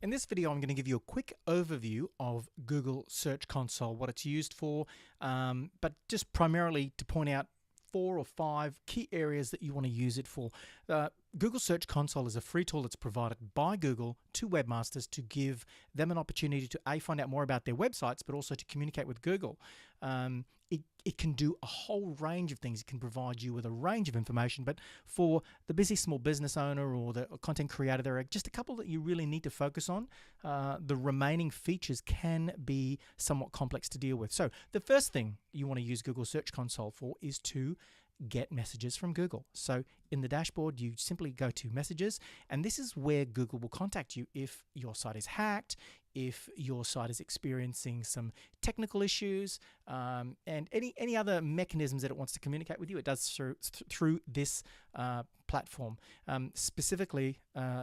In this video, I'm going to give you a quick overview of Google Search Console, what it's used for, but just primarily to point out 4 or 5 key areas that you want to use it for. Google Search Console is a free tool that's provided by Google to webmasters to give them an opportunity to find out more about their websites, but also to communicate with Google. It can do a whole range of things. It can provide you with a range of information, but for the busy small business owner or the content creator, there are just a couple that you really need to focus on. The remaining features can be somewhat complex to deal with. So the first thing you want to use Google Search Console for is to get messages from Google. So in the dashboard, you simply go to messages, and this is where Google will contact you if your site is hacked, if your site is experiencing some technical issues, and any other mechanisms that it wants to communicate with you. It does through this platform, specifically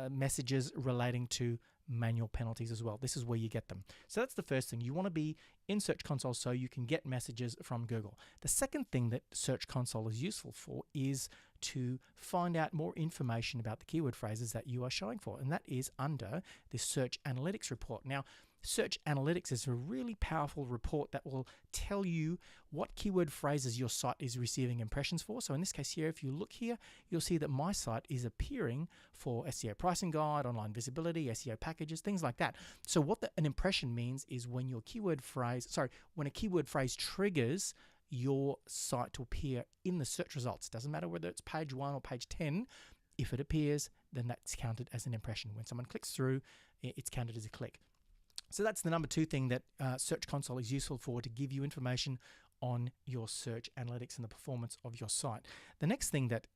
messages relating to manual penalties as well. This is where you get them. So that's the first thing. You want to be in Search Console so you can get messages from Google. The second thing that Search Console is useful for is to find out more information about the keyword phrases that you are showing for, and that is under the Search Analytics report. Now, Search Analytics is a really powerful report that will tell you what keyword phrases your site is receiving impressions for. So in this case here, if you look here, you'll see that my site is appearing for SEO pricing guide, online visibility, SEO packages, things like that. So what an impression means is when a keyword phrase triggers your site to appear in the search results. Doesn't matter whether it's page 1 or page 10. If it appears, then that's counted as an impression. When someone clicks through, it's counted as a click. So that's the number 2 thing that Search Console is useful for, to give you information on your search analytics and the performance of your site. The next thing that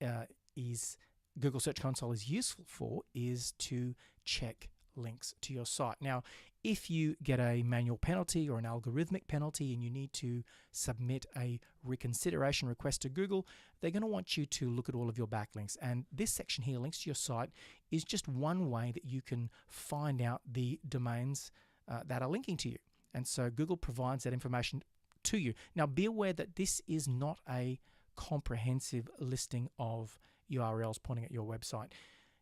is Google Search Console is useful for is to check links to your site. Now, if you get a manual penalty or an algorithmic penalty and you need to submit a reconsideration request to Google, they're going to want you to look at all of your backlinks. And this section here, links to your site, is just one way that you can find out the domains that are linking to you. And so Google provides that information to you. Now, be aware that this is not a comprehensive listing of URLs pointing at your website.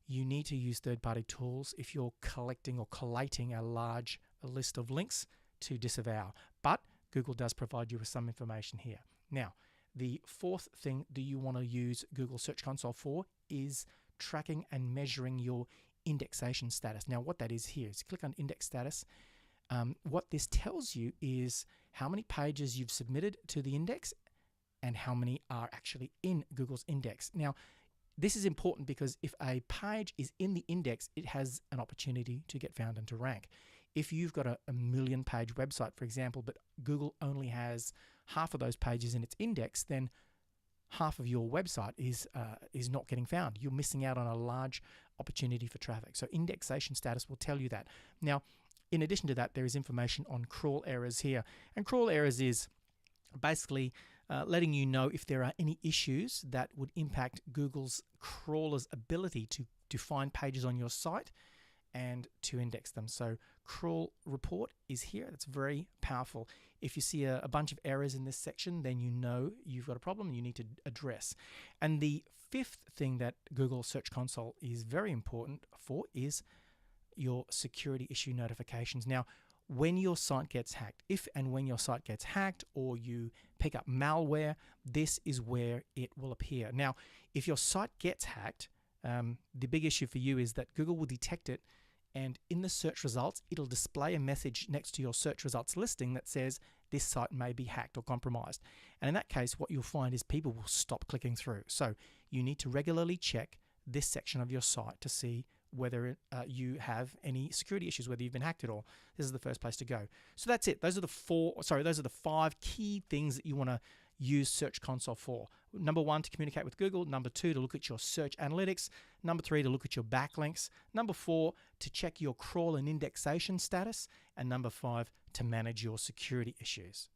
You need to use third-party tools if you're collecting or collating a large list of links to disavow. But Google does provide you with some information here. Now, the fourth thing that you want to use Google Search Console for is tracking and measuring your indexation status. Now, what that is here is click on index status. What this tells you is how many pages you've submitted to the index and how many are actually in Google's index. Now, this is important because if a page is in the index, it has an opportunity to get found and to rank. If you've got a 1 million page website, for example, but Google only has half of those pages in its index, then half of your website is not getting found. You're missing out on a large opportunity for traffic. So indexation status will tell you that. Now, in addition to that, there is information on crawl errors here. And crawl errors is basically letting you know if there are any issues that would impact Google's crawler's ability to find pages on your site and to index them. So crawl report is here. That's very powerful. If you see a bunch of errors in this section, then you know you've got a problem you need to address. And the fifth thing that Google Search Console is very important for is your security issue notifications. Now, when your site gets hacked, if and when your site gets hacked or you pick up malware, this is where it will appear. Now, if your site gets hacked, the big issue for you is that Google will detect it, and in the search results, it'll display a message next to your search results listing that says this site may be hacked or compromised. And in that case, what you'll find is people will stop clicking through. So you need to regularly check this section of your site to see whether you have any security issues, whether you've been hacked at all. This is the first place to go. So that's it. Those are the 5 key things that you want to use Search Console for. Number 1, to communicate with Google. Number 2, to look at your search analytics. Number 3, to look at your backlinks. Number 4, to check your crawl and indexation status. And number 5, to manage your security issues.